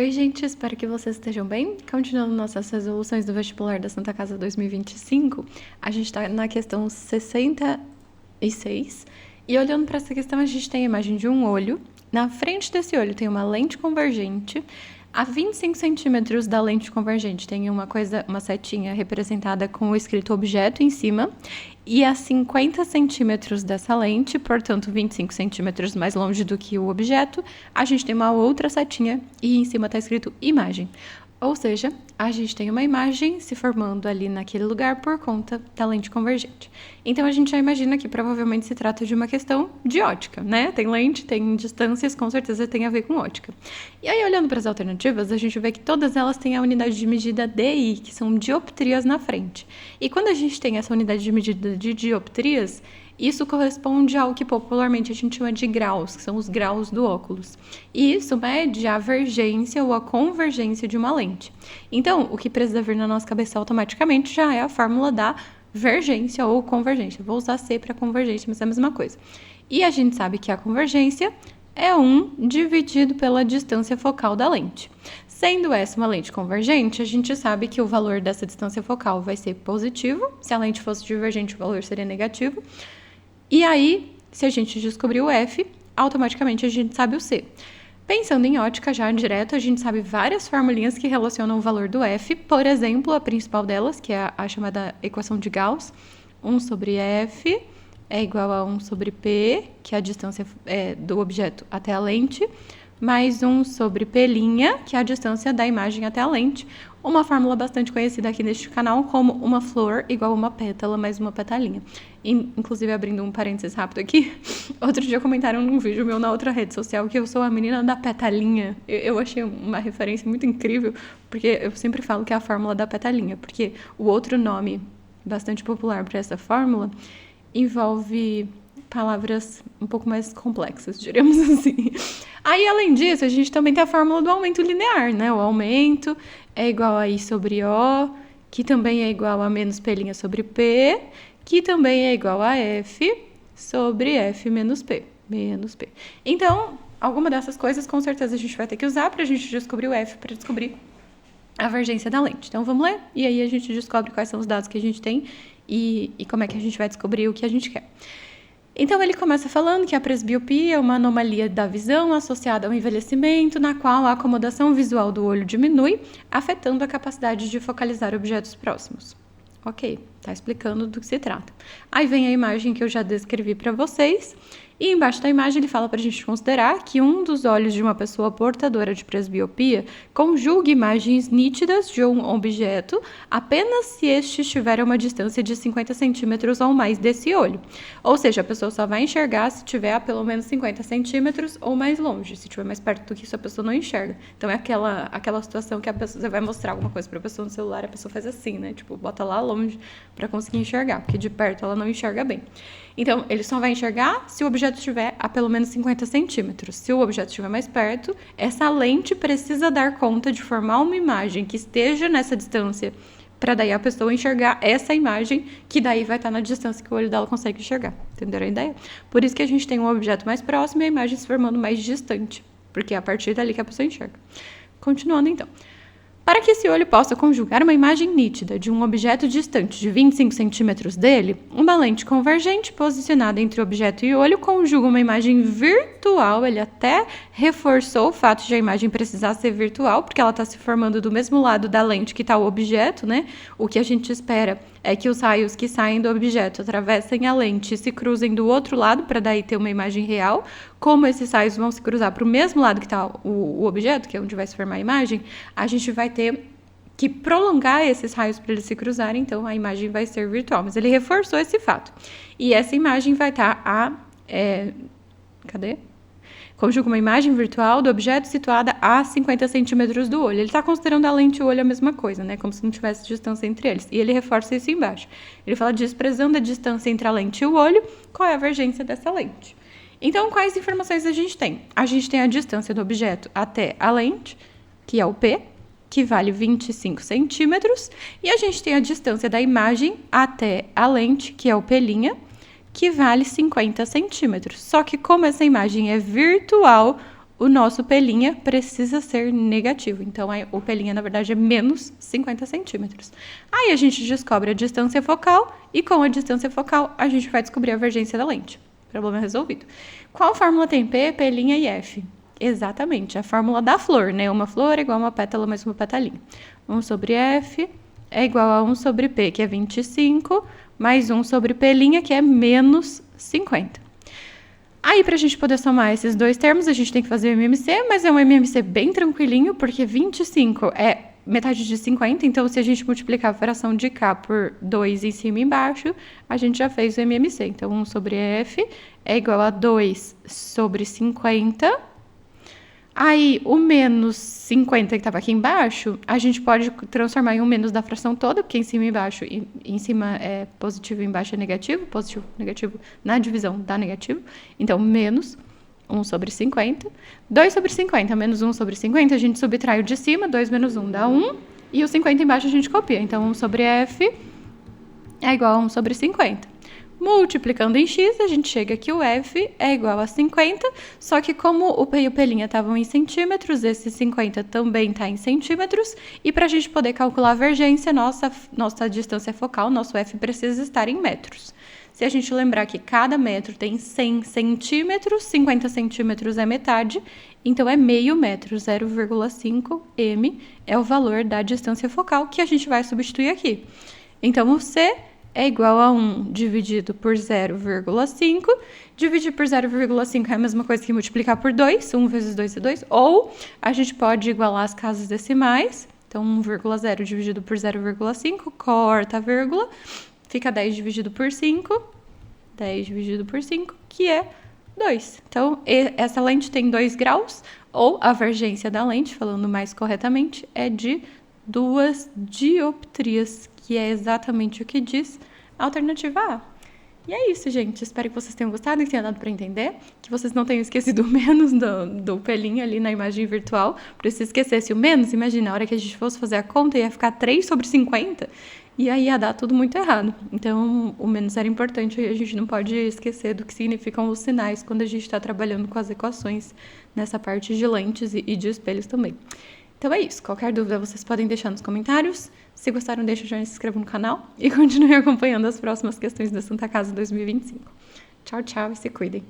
Oi, gente, espero que vocês estejam bem. Continuando nossas resoluções do vestibular da Santa Casa 2025, a gente está na questão 66. E olhando para essa questão, a gente tem a imagem de um olho. Na frente desse olho tem uma lente convergente. A 25 centímetros da lente convergente tem uma setinha representada com o escrito objeto em cima. E a 50 centímetros dessa lente, portanto 25 centímetros mais longe do que o objeto, a gente tem uma outra setinha e em cima está escrito imagem. Ou seja, a gente tem uma imagem se formando ali naquele lugar por conta da lente convergente. Então, a gente já imagina que provavelmente se trata de uma questão de ótica, né? Tem lente, tem distâncias, com certeza tem a ver com ótica. E aí, olhando para as alternativas, a gente vê que todas elas têm a unidade de medida DI, que são dioptrias na frente. E quando a gente tem essa unidade de medida de dioptrias, isso corresponde ao que popularmente a gente chama de graus, que são os graus do óculos. E isso mede a vergência ou a convergência de uma lente. Então, o que precisa vir na nossa cabeça automaticamente já é a fórmula da vergência ou convergência. Vou usar C para convergência, mas é a mesma coisa. E a gente sabe que a convergência é 1 dividido pela distância focal da lente. Sendo essa uma lente convergente, a gente sabe que o valor dessa distância focal vai ser positivo. Se a lente fosse divergente, o valor seria negativo. E aí, se a gente descobrir o F, automaticamente a gente sabe o C. Pensando em ótica já direto, a gente sabe várias formulinhas que relacionam o valor do F. Por exemplo, a principal delas, que é a chamada equação de Gauss, 1 sobre F é igual a 1 sobre P, que é a distância do objeto até a lente, mais 1 sobre P', que é a distância da imagem até a lente. Uma fórmula bastante conhecida aqui neste canal como uma flor igual a uma pétala mais uma petalinha. Inclusive, abrindo um parênteses rápido aqui, outro dia comentaram num vídeo meu na outra rede social que eu sou a menina da petalinha. Eu achei uma referência muito incrível, porque eu sempre falo que é a fórmula da petalinha, porque o outro nome bastante popular para essa fórmula envolve palavras um pouco mais complexas, diríamos assim. Aí, além disso, a gente também tem a fórmula do aumento linear, né? O aumento é igual a I sobre O, que também é igual a menos P' sobre P, que também é igual a F sobre F menos P. Então, alguma dessas coisas, com certeza, a gente vai ter que usar para a gente descobrir o F, para descobrir a vergência da lente. Então, vamos ler? E aí a gente descobre quais são os dados que a gente tem e como é que a gente vai descobrir o que a gente quer. Então, ele começa falando que a presbiopia é uma anomalia da visão associada ao envelhecimento, na qual a acomodação visual do olho diminui, afetando a capacidade de focalizar objetos próximos. Ok, tá explicando do que se trata. Aí vem a imagem que eu já descrevi para vocês. E embaixo da imagem ele fala para a gente considerar que um dos olhos de uma pessoa portadora de presbiopia conjuga imagens nítidas de um objeto apenas se este estiver a uma distância de 50 centímetros ou mais desse olho. Ou seja, a pessoa só vai enxergar se estiver a pelo menos 50 centímetros ou mais longe. Se estiver mais perto do que isso, a pessoa não enxerga. Então é aquela situação que a pessoa, você vai mostrar alguma coisa para a pessoa no celular, a pessoa faz assim, né? Tipo, bota lá longe para conseguir enxergar, porque de perto ela não enxerga bem. Então, ele só vai enxergar se o objeto estiver a pelo menos 50 centímetros. Se o objeto estiver mais perto, essa lente precisa dar conta de formar uma imagem que esteja nessa distância, para daí a pessoa enxergar essa imagem, que daí vai estar na distância que o olho dela consegue enxergar. Entenderam a ideia? Por isso que a gente tem um objeto mais próximo e a imagem se formando mais distante, porque é a partir dali que a pessoa enxerga. Continuando, então. Para que esse olho possa conjugar uma imagem nítida de um objeto distante de 25 centímetros dele, uma lente convergente posicionada entre o objeto e o olho conjuga uma imagem virtual. Ele até reforçou o fato de a imagem precisar ser virtual, porque ela está se formando do mesmo lado da lente que está o objeto, né? O que a gente espera é que os raios que saem do objeto atravessem a lente e se cruzem do outro lado, para daí ter uma imagem real. Como esses raios vão se cruzar para o mesmo lado que está o objeto, que é onde vai se formar a imagem, a gente vai ter que prolongar esses raios para eles se cruzarem, então a imagem vai ser virtual. Mas ele reforçou esse fato. E essa imagem vai estar conjuga uma imagem virtual do objeto situada a 50 centímetros do olho. Ele está considerando a lente e o olho a mesma coisa, né? Como se não tivesse distância entre eles. E ele reforça isso embaixo. Ele fala, desprezando a distância entre a lente e o olho, qual é a vergência dessa lente? Então, quais informações a gente tem? A gente tem a distância do objeto até a lente, que é o P, que vale 25 centímetros. E a gente tem a distância da imagem até a lente, que é o P', que vale 50 centímetros. Só que como essa imagem é virtual, o nosso pelinha precisa ser negativo. Então, o pelinha, na verdade, é menos 50 centímetros. Aí, a gente descobre a distância focal e, com a distância focal, a gente vai descobrir a divergência da lente. Problema resolvido. Qual fórmula tem P, pelinha e F? Exatamente, a fórmula da flor, né? Uma flor é igual a uma pétala mais uma petalinha. 1 sobre F é igual a 1 sobre P, que é 25, mais 1 sobre pelinha, que é menos 50. Aí, para a gente poder somar esses dois termos, a gente tem que fazer o MMC, mas é um MMC bem tranquilinho, porque 25 é metade de 50, então se a gente multiplicar a fração de K por 2 em cima e embaixo, a gente já fez o MMC. Então, 1 sobre F é igual a 2 sobre 50. Aí, o menos 50 que estava aqui embaixo, a gente pode transformar em um menos da fração toda, porque em cima e embaixo, em cima é positivo e embaixo é negativo na divisão dá negativo. Então, menos 1 sobre 50. 2 sobre 50 menos 1 sobre 50, a gente subtrai o de cima, 2 menos 1 dá 1, e o 50 embaixo a gente copia. Então, 1 sobre F é igual a 1 sobre 50. Multiplicando em x, a gente chega que o F é igual a 50, só que como o P e o pelinha estavam em centímetros, esse 50 também está em centímetros, e para a gente poder calcular a divergência, nossa distância focal, nosso F precisa estar em metros. Se a gente lembrar que cada metro tem 100 centímetros, 50 centímetros é metade, então é meio metro, 0,5 m é o valor da distância focal que a gente vai substituir aqui. Então, o C é igual a 1 dividido por 0,5. Dividir por 0,5 é a mesma coisa que multiplicar por 2. 1 vezes 2 é 2. Ou a gente pode igualar as casas decimais. Então, 1,0 dividido por 0,5, corta a vírgula. Fica 10 dividido por 5. 10 dividido por 5, que é 2. Então, essa lente tem 2 graus. Ou a divergência da lente, falando mais corretamente, é de 2 dioptrias, que é exatamente o que diz a alternativa A. E é isso, gente. Espero que vocês tenham gostado, que tenha dado para entender, que vocês não tenham esquecido o menos do pelinho ali na imagem virtual. Porque se esquecesse o menos, imagina, a hora que a gente fosse fazer a conta, ia ficar 3 sobre 50, e aí ia dar tudo muito errado. Então, o menos era importante e a gente não pode esquecer do que significam os sinais quando a gente está trabalhando com as equações nessa parte de lentes e de espelhos também. Então é isso. Qualquer dúvida vocês podem deixar nos comentários. Se gostaram, deixa o joinha, se inscreva no canal e continue acompanhando as próximas questões da Santa Casa 2025. Tchau, tchau e se cuidem.